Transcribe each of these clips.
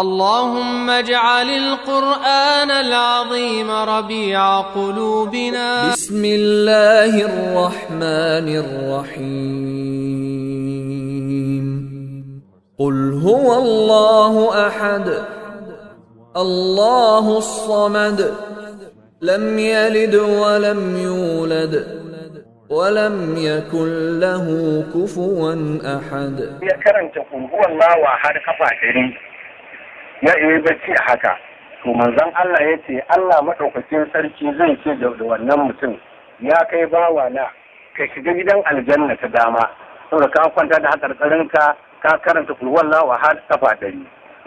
اللهم اجعل القرآن العظيم ربيع قلوبنا. بسم الله الرحمن الرحيم. قل هو الله أحد الله الصمد لم يلد ولم يولد ولم يكن له كفوا أحد. ya karanta qul huwallahu ahad kafa 100 ya yi bacci haka to manzon Allah yace Allah madaukakin sarki zai ce da wannan mutum ya kai bawa na ka shiga gidan aljanna ta dama saboda ka kwanta da hakarkarinka ka karanta qul huwallahu ahad kafa 100.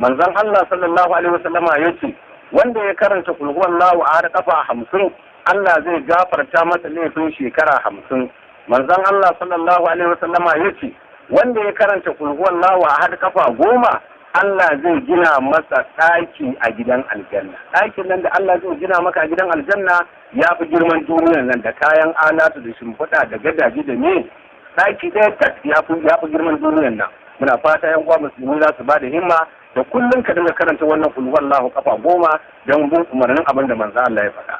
manzon Allah sallallahu alaihi wasallama yace wanda ya karanta qul huwallahu ahad kafa 50 Allah zai gafarta masa laifin shekara 50. manzon Allah sallallahu alaihi wasallama yace wanda ya karanta qul huwallahu ahad kafa 10 Allah zai gina masa ɗaki a gidan aljanna. Ɗakin nan da Allah zai gina maka a gidan aljanna ya fi girman duniyar nan da kayan alatu da shimfiɗa da gadaje da me. Ɗaki ɗaya tak ya fi girman duniyar nan. Muna fata yan uwa musulmi za su ba da himma da kullum ka dinga karanta wannan qul huwallahu kafa 10 don bin umarnin abin da manzon Allah ya faɗa.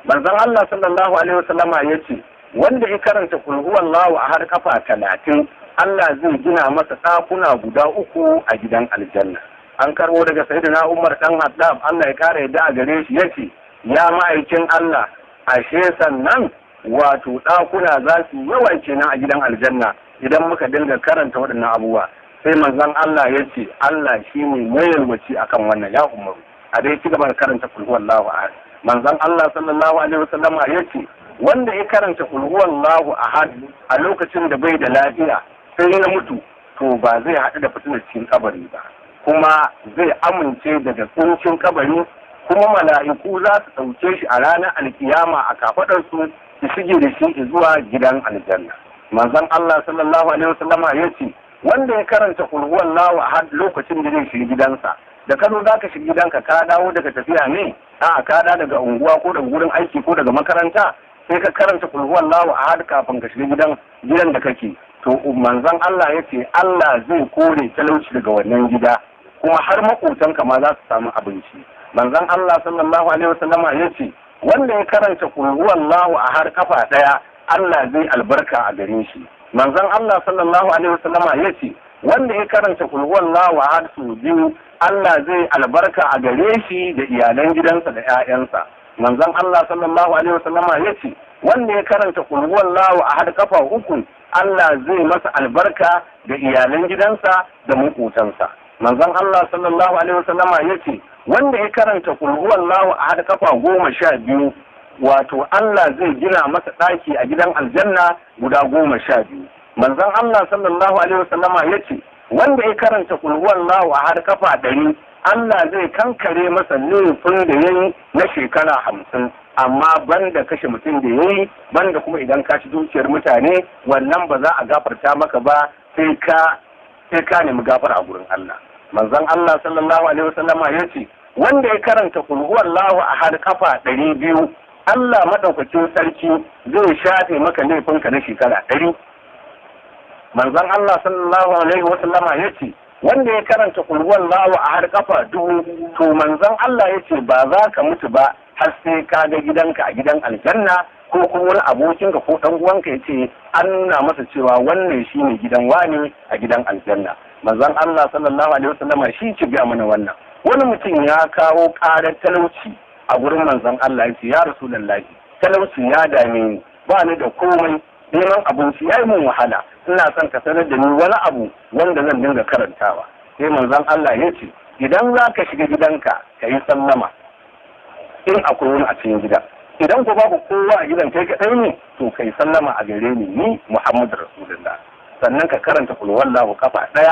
Manzon Allah sallallahu alaihi wasallama yace wanda ya karanta qul huwallahu a har kafa 30 Allah zai gina masa ɗakuna guda 3 a gidan aljanna. An karbo daga sayyidina Umar dan Haddab Allah ya kare yadda a gare shi yace ya ma'aikin Allah ashe sannan wato ɗakuna za su yawa kenan a gidan aljanna idan muka dinga karanta waɗannan abubuwa. Sai manzon Allah yace Allah shine mai yalwaci akan wannan ya Umaru a dai ci gaba da karanta qul huwallahu ahad. Manzon Allah sallallahu alaihi wasallam yace wanda ya karanta qul huwallahu ahad a lokacin da bai da lafiya sai ya mutu to ba zai haɗu da fitinar cikin kabari ba kuma zai amince daga kuncin kabari kuma mala'iku za su ɗauke shi a ranar alkiyama a kafaɗarsu su shige da shi zuwa gidan aljanna. Manzon Allah sallallahu alaihi wasallama ya ce wanda ya karanta qul huwallahu ahad lokacin da zai shiga gidansa da ka zo za ka shiga gidanka ka dawo daga tafiya ne a ka dawo daga unguwa ko daga wurin aiki ko daga makaranta sai ka karanta qul huwallahu ahad kafin ka shiga gidan da kake to manzon Allah ya ce Allah zai kore talauci daga wannan gida kuma har makotanka ma za su samu abinci. Manzon Allah sallallahu alaihi wasallama ya ce wanda ya karanta qul huwallahu ahad kafa 1 Allah zai albarka a gare shi. Manzon Allah sallallahu alaihi wasallama ya ce wanda ya karanta qul huwallahu ahad su 2 Allah zai albarka a gare shi da iyalan gidansa da 'ya'yansa. Manzon Allah sallallahu alaihi wasallama ya ce wanda ya karanta qul huwallahu ahad kafa 3 Allah zai masa albarka da iyalan gidansa da makotansa. Manzon Allah sallallahu alaihi wasallama yace wanda ya karanta qul huwallahu ahad kafa 12 wato Allah zai gina masa daki a gidan aljanna guda 12. Manzon Allah sallallahu alaihi wasallama yace wanda ya karanta qul huwallahu ahad kafa 100 Allah zai kankare masa laifin da yayi na shekara 50. amma banda kashe mutum da yayi banda kuma idan ka ci dukiyar mutane wannan ba za a gafarta maka ba sai ka nemi gafara a gurin Allah. Manzon Allah sallallahu alaihi wasallama yace wanda ya karanta qul huwallahu ahad kafa 200 Allah madaukakin sarki zai shafe maka laifinka na shekara 100. Manzon Allah sallallahu alaihi wasallama yace wanda ya karanta qul huwallahu ahad kafa 1000 to manzon Allah yace ba za ka mutu ba har sai ka ga gidanka a gidan aljanna ko kuma wani abokinka ko dan uwanka ya ce an nuna masa cewa wannan shine gidan wani a gidan aljanna. Manzon Allah sallallahu alaihi wasallam shi ce ga mana wannan. Wani mutum ya kawo ƙarar talauci a gurin manzon Allah ya ce ya rasulullahi talauci ya dame ni ba ni da komai neman abinci yayi mun wahala ina son ka sanar da ni wani abu wanda zan dinga karantawa. Sai manzon Allah ya ce idan za ka shiga gidanka ka yi sallama in akwai wani a cikin gida idan ko babu kowa a gidan kai kadai ne to kai sallama a gare ni Muhammadu Rasulullah sannan ka karanta qul huwallahu kafa 1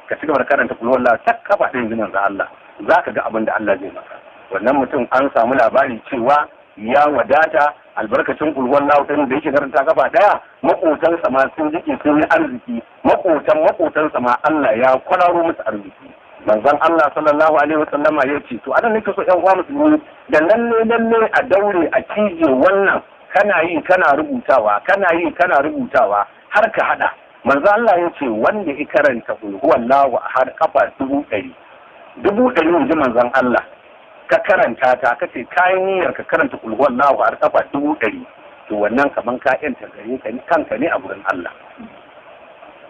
ka ci gaba da karanta qul huwallahu tak kafa 1 jinan da Allah zaka ga abin da Allah zai maka. Wannan mutum an samu labari cewa ya wadata albarkacin qul huwallahu din da yake karanta kafa 1 makotansa ma sun jike sun yi arziki makotansa ma Allah ya kwararo musu arziki. Manzon Allah sallallahu alaihi wasallama ya ce to anan nake so ƴan uwa musulmi da lalle a daure a cije wannan kana yi kana rubutawa har ka hada. Manzon Allah ya ce wanda ya karanta qul huwallahu ahad kafa 100 100 ji manzon Allah ka karanta ta kace kayan niyyar ka karanta kul huwallahu har kafa 100, to wannan kaman ka yanta gare ka ni kanka ne a gurin Allah.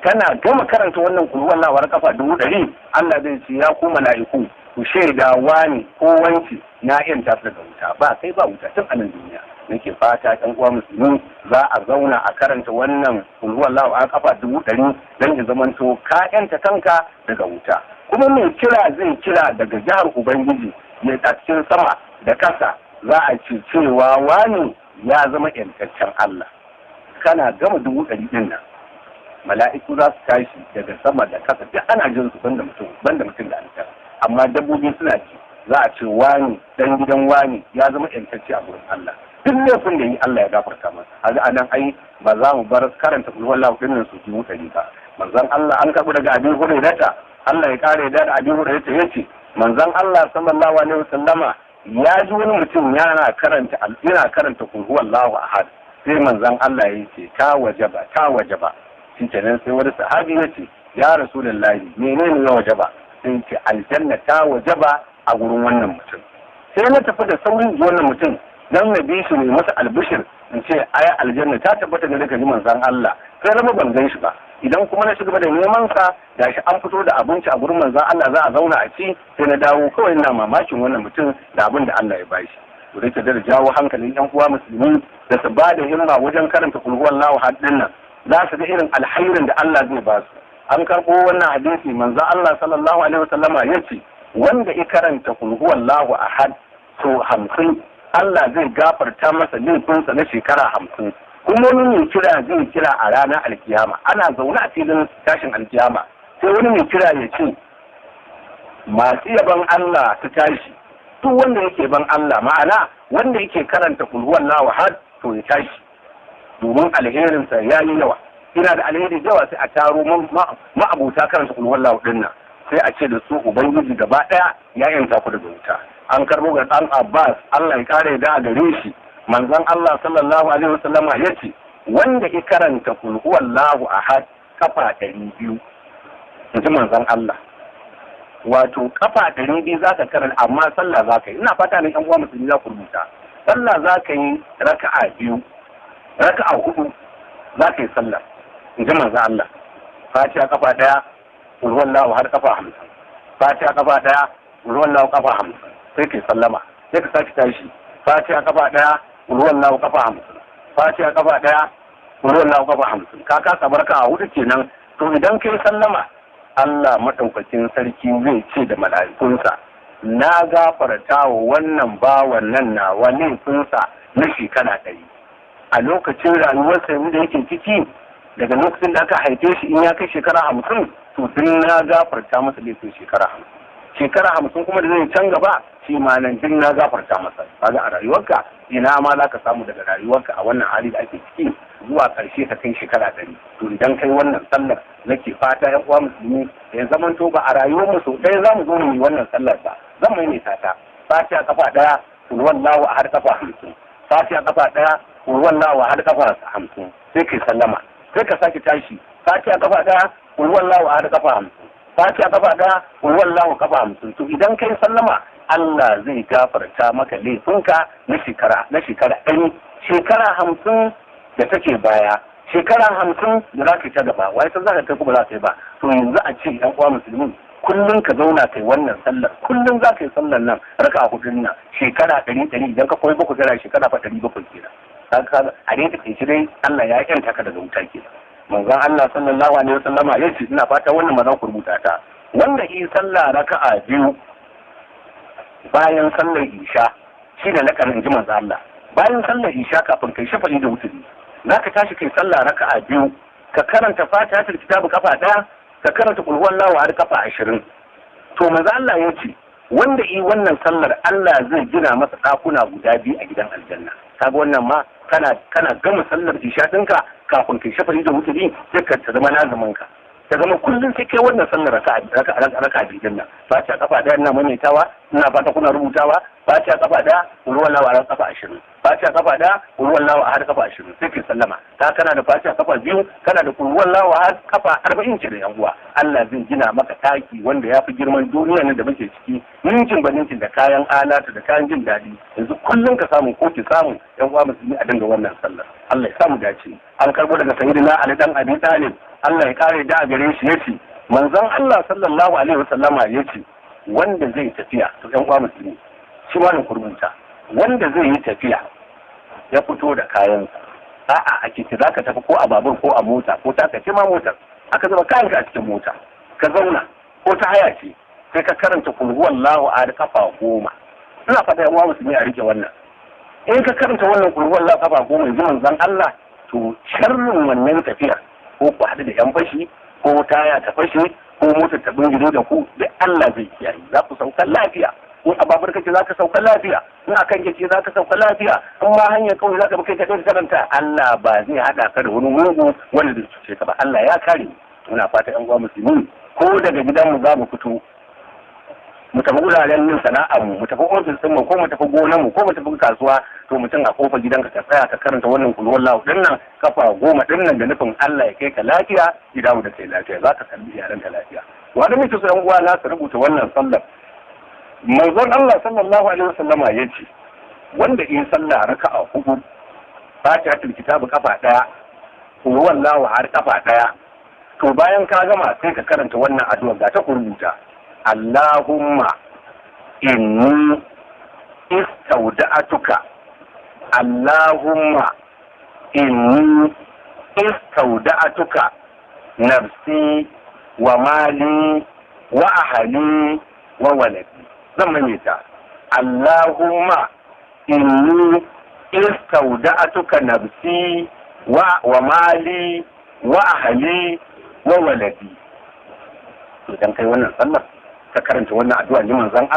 Kana gama karanta wannan kul huwallahu har kafa 100, Allah zai ce ya ku mala'iku ku shaida wani ko wanci na yanta daga wuta, ba kai ba wuta tun a nan duniya. Nake fata ɗan uwa musulmi za a zauna a karanta wannan kul huwallahu har kafa 100 dan ya zamanto ka yanta kanka daga wuta. Kuma mai kira zai kira daga jihar Ubangiji ya cikin sama da kasa, za a ce cewa wani ya zama yantaccen Allah. Kana gama 100 din nan mala'iku za su tashi daga sama da kasa, duk ana jin su banda mutum da alƙar, amma dabbobi suna ci. Za a ce wani dan gidan wani ya zama yantacce a gurin Allah. Duk laifin da yi Allah ya gafarta masa. Haka anan ai ba za mu bar karanta kul huwallahu din nan su 100 ba. Manzon Allah an karɓi daga Abi Hurairah, Allah ya kare da Abi Hurairah yace manzon Allah sallallahu alaihi wasallama ya ji wani mutum yana karanta kul huwallahu ahad, sai manzon Allah ya ce ta wajaba. Shikenan sai wani sahabi ya ce ya Rasulullahi menene ya wajaba? Sai ce aljanna ta wajaba a gurin wannan mutum. Sai na tafi da saurin wannan mutum dan na bi shi ne masa albishir in ce ai aljanna ta tabbata ne daga manzon Allah. Sai na ban gan shi ba. Idan kuma na shiga da neman sa gashi an fito da abinci a gurin manzon Allah za a zauna a ci, sai na dawo kawai ina mamakin wannan mutum da abin da Allah ya bashi. To dai da jawo hankalin yan uwa musulmi da su ba da himma wajen karanta kul huwallahu ahad din nan, za su ga irin alhairin da Allah zai ba su. An karɓo wannan hadisi manzon Allah sallallahu alaihi wasallama yace wanda ya karanta kul huwallahu ahad to 50 Allah zai gafarta masa laifinsa na shekara 50. Kuma wani mai kira zai kira a ranar alkiyama, ana zaune a filin tashin alkiyama, sai wani mai kira ya ce masu yaban Allah ta tashi, duk wanda yake ban Allah, ma'ana wanda yake karanta kul huwallahu ahad to ya tashi domin alherinsa ya yi yawa. Ina da alheri yawa, sai a taro ma'abuta karanta kul huwallahu din nan, sai a ce da su ubangiji gaba daya ya yanta ku daga wuta. An karbo ga dan Abbas Allah ya kare da gare shi, manzon Allah sallallahu alaihi wasallama yace wanda ya karanta kul huwallahu ahad kafa 200, inji manzon Allah. Wato kafa 200 zaka karanta, amma sallah zaka yi. Ina fata ne yan uwa musulmi za ku rubuta. Sallah zaka yi raka'a 2, raka'a 4 zaka yi sallah, inji manzon Allah. Fatiha kafa 1, kul huwallahu ahad kafa 50. Fatiha kafa 1, kul huwallahu kafa 50. Sai kai sallama, sai ka saki tashi. Fatiha kafa 1, kul huwallahu kafa 50. Fatiha kafa 1, kul huwallahu kafa 50. Ka kasa barka a 4 kenan. To idan kai sallama, Allah madaukakin sarki zai ce da mala'ikunsa na gafarta wa wannan bawan nan na laifinsa na shekara 100. A lokacin rayuwarsa da yake ciki, daga lokacin da aka haife shi in ya kai shekara 50, to din na gafarta masa laifin shekara 50. Shekara 50 kuma da zai can gaba, shi ma nan din na gafarta masa. Kaga a rayuwarka ina ma za ka samu daga rayuwarka a wannan hali da ake ciki zuwa ƙarshe ta kai shekara 100. To idan kai wannan sallar, nake fata yan uwa musulmi ya zaman to ba a rayuwar mu sau ɗaya za mu zo mu yi wannan sallar ba. Zan maimaita ta. Fatiha kafa 1, kul huwallahu ahad kafa 50. Fatiha kafa 1, kul huwallahu ahad kafa 50. Sai kai sallama. Sai ka sake tashi. Fatiha kafa 1, kul huwallahu ahad kafa 50. Fatiha kafa 1, kul huwallahu kafa 50. To idan kai sallama, Allah zai gafarta maka laifinka na shekara 100. Shekara 50 da take baya, shekara 50 da za ka ta gaba, wai sai za ka kai kuma za ka yi ba. To yanzu a ce ɗan uwa musulmi kullum ka zauna kai wannan sallar, kullum za ka yi sallar nan raka 4 nan, shekara 100 idan ka koyi 7 gara shekara 700 kenan. Kaga a dai ta kai dai Allah ya yanta ka daga wuta kenan. Manzon Allah sallallahu alaihi wasallama yace, ina fata wannan ma za ku rubuta ta, wanda yi sallah raka'a 2 bayan sallar isha, shi ne na karin ji manzon Allah. Bayan sallar isha kafin kai shafa'i da wuturi, za ka tashi kai sallah raka'a 2, ka karanta Fatihatul Kitab kafa 1, ka karanta kul huwallahu ahad kafa 20. To manzo Allah ya ce wanda yi wannan sallar Allah zai gina masa ɗakuna guda 2 a gidan aljanna. Kaga wannan ma kana gama sallar isha ɗinka kafin kai shafa'i da wuturi sai ka zama lazumin ka. ta zama kullum sai kai wannan sallar raka biyu nan. Fatiha kafa daya ina maimaitawa, ina fata kuna rubutawa. Fatiha kafa daya, ruwan lawa har kafa 20. Fatiha kafa daya, ruwan lawa har kafa 20. Sai kai sallama. Ta kana da Fatiha kafa biyu, kana da ruwan lawa har kafa 40 ce da yan uwa. Allah zai gina maka taki wanda ya fi girman duniya nan da muke ciki. Ninkin ba ninkin da kayan alatu da kayan jin daɗi. Yanzu kullum ka samu ko ki samu yan uwa musulmi a dinga wannan sallar. Allah ya samu dace. An karbo daga sayyidina Ali dan Abi Talib. Allah ya kare da a gare shi yace manzon Allah sallallahu alaihi wasallama yace wanda zai tafiya to ɗan uwa musulmi shi ma ne kurmunta wanda zai yi tafiya ya fito da kayansa a'a a kike zaka tafi ko a babur ko a mota ko ta kace ma motar aka zuba kayanka a cikin mota ka zauna ko ta haya ce sai ka karanta kul huwallahu ahad kafa 10 ina fata ɗan uwa musulmi a rike wannan in ka karanta wannan kul huwallahu kafa 10 yanzu manzon Allah to sharrin wannan tafiya ko ku haɗu da yan fashi ko taya ta fashe ko motar ta bingiro da ku duk Allah zai kiyaye za ku sauka lafiya ko a babar kace za ka sauka lafiya in akan kace za ka sauka lafiya in ma hanyar kawai za ka kai ka karanta Allah ba zai haɗa ka da wani mugu wanda zai cuce ka ba Allah ya kare muna fata yan uwa musulmi ko daga gidanmu za mu fito mu tafi wuraren yin sana'ar mu tafi ofis din mu ko mu tafi gonar mu ko mu tafi kasuwa to mutum a kofar gidanka ka tsaya ka karanta wannan kul wallahu dinnan kafa 10 dinnan da nufin Allah ya kai ka lafiya ya dawo da kai lafiya za ka kalli yaran ka lafiya wanda muke so yan uwa na su rubuta wannan sallar manzon Allah sallallahu alaihi wasallama yace wanda in sallah raka'a 4 fatihatul kitab kafa 1 kul wallahu har kafa 1 to bayan ka gama sai ka karanta wannan addu'a ga ta rubuta Allahumma inni istawda'atuka Allahumma inni istawda'atuka nafsi wa mali wa ahli wa waladi zan maimaita Allahumma inni istawda'atuka nafsi wa mali wa ahli wa waladi idan kai wannan sallar ka karanta wannan addu'a ne manzon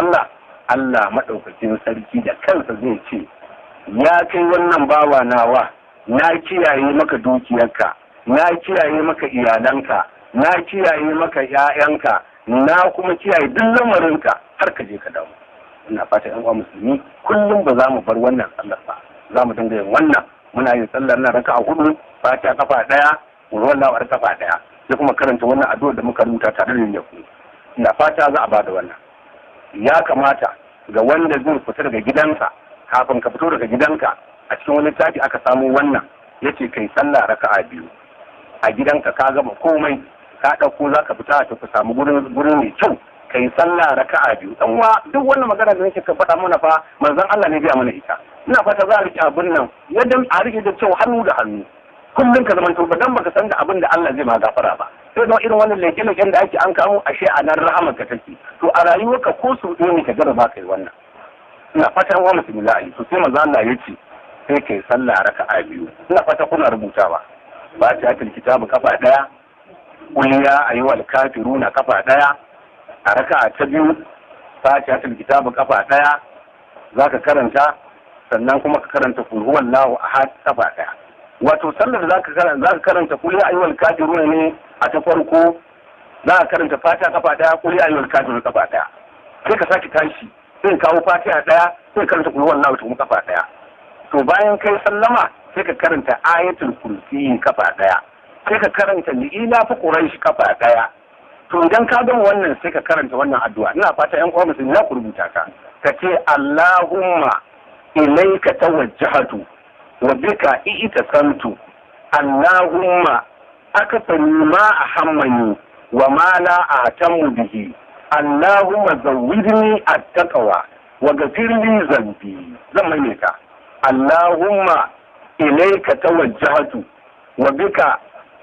Allah madaukakin sarki da kansa zai ce ya kai wannan bawa nawa na kiyaye maka dukiyarka na kiyaye maka iyalanka na kiyaye maka ƴaƴanka na kuma kiyaye duk lamarinka har ka je ka dawo ina fata ƴan uwa musulmi kullum ba za mu bar wannan sallar ba za mu dinga yin wannan muna yin sallar nan raka'a 4 fatiha kafa 1 wallahu kafa 1 sai kuma karanta wannan addu'ar da muka rubuta tare da ku ina fata za a bada wannan ya kamata ga wanda zai fita daga gidansa kafin ka fito daga gidanka a cikin wani tafi aka samu wannan yace kai sallah raka'a 2 a gidanka ka gama komai ka dauko zaka fita ka samu gurin mai kyau kai sallah raka'a 2 dan wa duk wannan magana da nake ka faɗa mana fa manzon Allah ne ya mana ita ina fata za a rike abin nan yadda a rike da kyau hannu da hannu kullum ka zamanto ba dan baka san da abin da Allah zai ma gafara ba sai da irin wannan leke-leken da ake an kamo ashe a nan rahamar ka take to a rayuwarka ko su ne ka jarraba kai wannan ina fatan wa musulmi za a yi to sai manzo Allah ya ce sai kai sallah raka'a 2 ina fata kuna rubutawa ba ta kitabu kafa 1 qul ya ayyuhal kafiruna kafa 1 a raka'a ta 2 fatihatul kitabu kafa 1 zaka karanta sannan kuma ka karanta kul huwallahu ahad kafa 1 wato sallar za ka karanta kul ya ayyuhal kafiruna ne a ta farko za ka karanta fatiha kafa 1 kul ya ayyuhal kafiruna kafa 1 sai ka saki tashi sai kawo fatiha 1 sai karanta kul huwallahu kuma kafa 1 to bayan kai sallama sai ka karanta ayatul kursi kafa 1 sai ka karanta li'ila fi quraish kafa 1 to idan ka gama wannan sai ka karanta wannan addu'a ina fata yan uwa musulmi na ku rubuta ka ce Allahumma ilayka tawajjahtu wa bika i'tasamtu Allahumma akfani ma ahammani wa ma la ahtamu bihi Allahumma zawwidni at-taqwa wa ghfir li dhanbi zan maimaita Allahumma ilayka tawajjahtu wa bika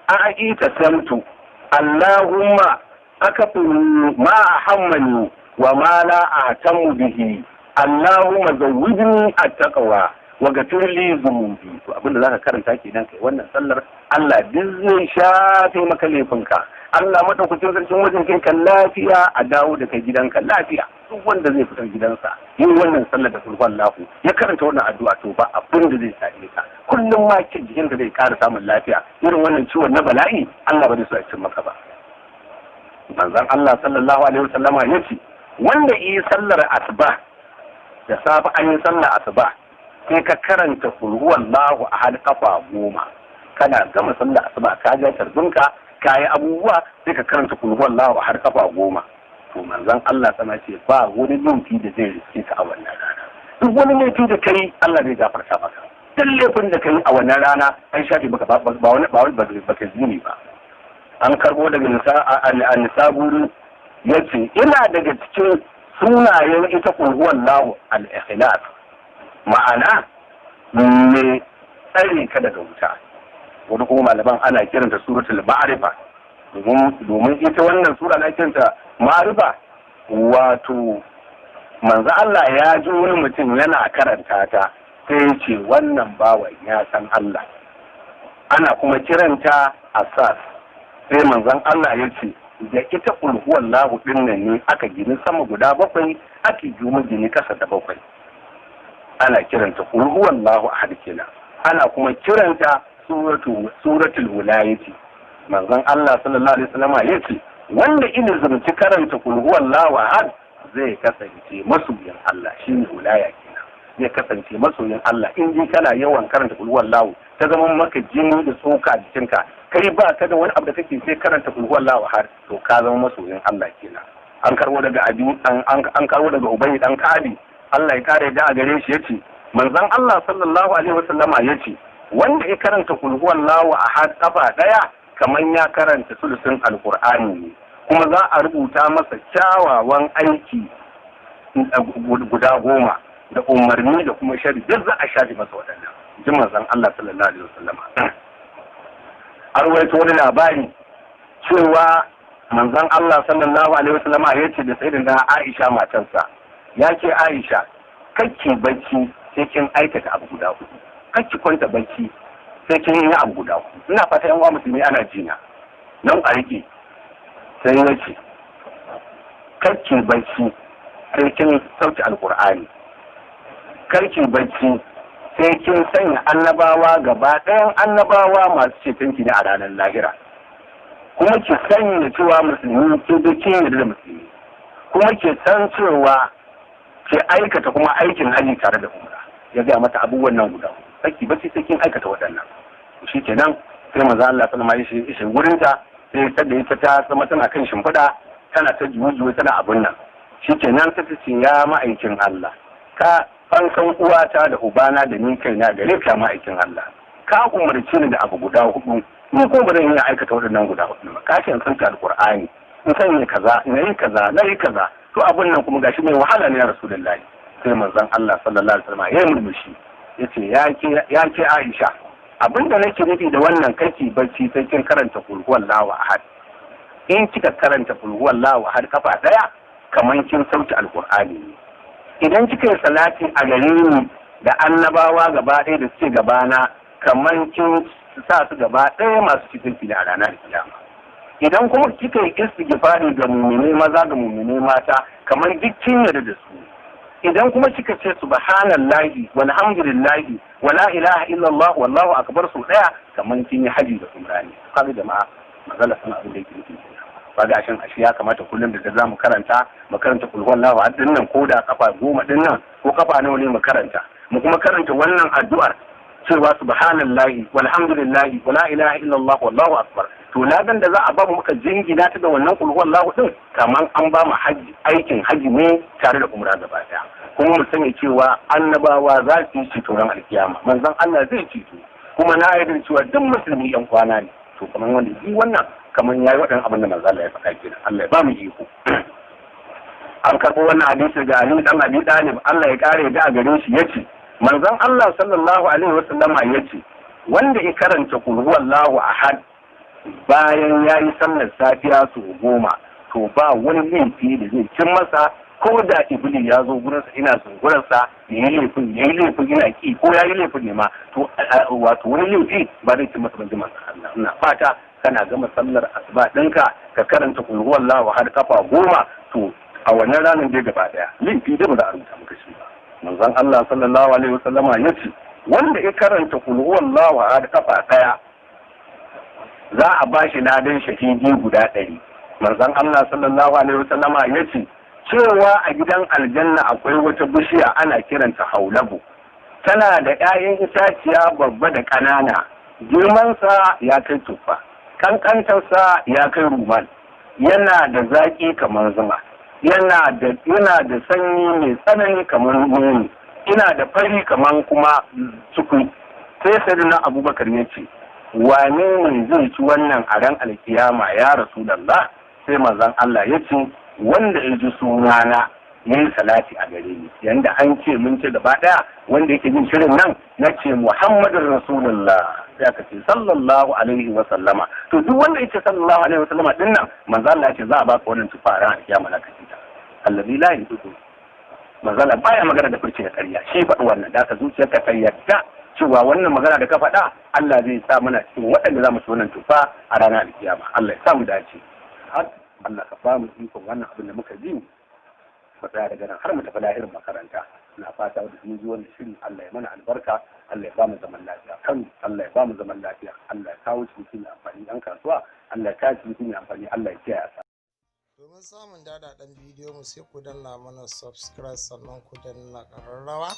a'tasamtu Allahumma akfani ma ahammani wa ma la ahtamu bihi Allahumma zawwidni at-taqwa wa ghfir li dhunubi to abinda zaka karanta kenan kai wannan sallar Allah duk zai shafe maka laifinka Allah madaukakin sarkin wajen kai kan lafiya a dawo da kai gidanka lafiya duk wanda zai fitar gidansa yin wannan sallar da sulhan lahu ya karanta wannan addu'a to ba abin da zai same ka kullum ma kin jikin da zai ƙara samun lafiya irin wannan ciwon na bala'i Allah ba zai so ya cin maka ba manzon Allah sallallahu alaihi wasallama yace wanda yi sallar asuba da safe an yi sallar asuba sai ka karanta kul huwallahu ahad kafa 10 kana gama sallar asuba ka ga tarbinka ka yi abubuwa sai ka karanta kul huwallahu ahad kafa 10 to manzon Allah sana ce ba wani laifi da zai riske ka a wannan rana duk wani laifi da kai Allah zai gafarta maka duk laifin da kai a wannan rana an shafe maka ba wani baka zini ba. An karbo daga nisaburi ya ce ina daga cikin sunayen ita kulhuwan lahu al-ikhlas ma'ana mai tsare ka daga wuta. Wani kuma malaman ana kiranta suratul ma'arifa domin ita wannan sura na kiranta ma'arifa wato manzo Allah ya ji wani mutum yana karanta ta sai ya ce wannan bawan ya san Allah. Ana kuma kiranta asas. Sai manzon Allah ya ce da ita kulhuwan lahu din nan ne aka gini sama guda 7 ake gini kasa da 7 ana kiranta kulhuwan lahu ahad kenan. Ana kuma kiranta suratul wilayati. Manzon Allah sallallahu alaihi wasallam ya ce wanda ina zumci karanta kulhuwan lahu ahad zai kasance masoyin Allah shine wilaya kenan. Zai kasance masoyin Allah in ji kana yawan karanta kulhuwan lahu ta zama maka jini da tsoka a jikinka kai ba ka da wani abu da kake sai karanta kul huwallahu ahad to ka zama masoyin Allah kenan. An karbo daga an karbo daga Ubay dan Ka'bi Allah ya kare da a gare shi yace manzon Allah sallallahu alaihi wasallama yace wanda ya karanta kul huwallahu ahad kafa 1 kaman ya karanta sulusun alqur'ani ne kuma za a rubuta masa kyawawan aiki guda 10 da umarni da kuma shari duk za a shafi masa waɗannan jin manzon Allah sallallahu alaihi wasallama. An rawaito wani labari cewa manzon Allah sallallahu alaihi wasallam ya ce da sayyidina Aisha matarsa ya ce Aisha kake bacci sai kin aikata abu guda 4 kake kwanta bacci sai kin yi abu guda 4 ina fata yan uwa musulmi ana jina nan a rike sai ya ce kake bacci sai kin sauke alqur'ani kake bacci sai kin sanya annabawa gaba ɗayan annabawa masu cetonki ne a ranar lahira kuma ki sanya cewa musulmi ke da kin da musulmi kuma ki san cewa ki aikata kuma aikin haji tare da umra ya ga mata abubuwan nan guda saki bace sai kin aikata waɗannan shi kenan sai manzo Allah sallallahu alaihi wasallam ya shi gurin ta sai ta da ita ta zama tana kan shimfiɗa tana ta jujuwa tana abun nan shi kenan ta ce ya ma'aikin Allah ka an san uwata da ubana da ni kaina gare ka ma'aikin Allah ka umarci ni da abu guda 4 ni ko ba zan iya aikata waɗannan guda 4 ba ka ce in san alqur'ani in san ne kaza in yi kaza na yi kaza to abun nan kuma gashi mai wahala ne ya rasulullahi sai manzon Allah sallallahu alaihi wasallam ya murmushi yace ya ke Aisha abinda nake nufi da wannan kake bacci sai kin karanta kul huwallahu ahad in kika karanta kul huwallahu ahad kafa 1 kaman kin sauke alqur'ani ne idan kika yi salati a gare ni da annabawa gaba ɗaya da suke gabana kamar kin sa su gaba ɗaya masu cikin fili a ranar kiyama idan kuma kika yi istighfari ga mu'mini maza ga mu'mini mata kamar duk kin yarda da su idan kuma kika ce subhanallahi walhamdulillahi wala ilaha illallah wallahu akbar su ɗaya kamar kin yi haji da umrani kaga jama'a magana sana abin da yake nufi ba ga shin ashe ya kamata kullum da za mu karanta kul huwallahu ahad din nan ko da kafa 10 din nan ko kafa nawa ne mu karanta mu kuma karanta wannan addu'ar cewa subhanallahi walhamdulillahi wala ilaha illallah wallahu akbar to ladan da za a ba mu muka jingina ta da wannan kul huwallahu din kaman an ba mu haji aikin haji ne tare da umra gaba daya kuma mu sani cewa annabawa za su yi ceto ran alkiyama manzon Allah zai ceto kuma na yarda cewa duk musulmi yan kwana ne to kaman wanda yi wannan kamar yayi waɗannan abin da manzo Allah ya faɗa kenan Allah ya ba mu iko an karɓo wannan hadisi ga Ali dan Abi Talib Allah ya kare da a gare shi yace manzon Allah sallallahu alaihi wasallama yace wanda ya karanta kul huwallahu ahad bayan yayi sallar safiya su 10 to ba wani laifi da zai cin masa ko da iblis ya zo gurinsa ina zunguransa yayi laifin ina ki ko yayi laifin ne ma to wato wani laifi ba zai cin masa ban jima Allah ina fata kana gama sallar asuba ɗinka ka karanta kul huwallahu har kafa 10 to a wannan ranar dai gaba daya laifi da ba za a rubuta maka shi ba manzon Allah sallallahu alaihi wasallama yace wanda ya karanta kul huwallahu har kafa 1 za a bashi ladan shahidi guda 100 manzon Allah sallallahu alaihi wasallama yace cewa a gidan aljanna akwai wata bishiya ana kiranta haulabu, tana da 'ya'yan itaciya babba da ƙanana, girmansa ya kai tuffa, kankantarsa ya kai ruman, yana da zaƙi kamar zuma, yana da sanyi mai tsanani kamar nono, ina da fari kamar kuma sukui. Sai sayyidina Abubakar ya ce, wane ne zai ci wannan a ran alkiyama ya Rasulullah? Sai manzon Allah ya ce, wanda ya ji sunana ya yi salati a gare ni. Yanda an ce mun ce gaba daya wanda yake jin shirin nan na ce Muhammadun Rasulullah, sai aka ce sallallahu alaihi wa sallama. To duk wanda yake sallallahu alaihi wa sallama din nan manzo Allah ya ce za a baka wannan tufara a kiyama na kace ta. Allazi la yudu. Manzo Allah baya magana da furci da ƙarya. Shi faɗi wannan da ka zuciyarka ta yadda cewa wannan magana da ka faɗa Allah zai sa mana cikin waɗanda za mu ci wannan tufa a ranar alkiyama. Allah ya sa mu dace. Allah ka ba mu ikon wannan abin da muka ji mu tsaya daga nan har mu tafi lahirin makaranta. Na fata da mun ji wannan shiri Allah ya mana albarka, Allah ya ba mu zaman lafiya kan, Allah ya ba mu zaman lafiya, Allah ya kawo cikin amfani ɗan kasuwa, Allah ya kawo cikin amfani, Allah ya kiyaye asa. Domin samun daɗaɗɗen bidiyo mu sai ku danna mana subscribe sannan ku danna ƙararrawa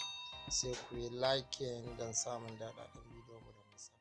sai ku yi like don samun daɗaɗɗen bidiyo mu da musa.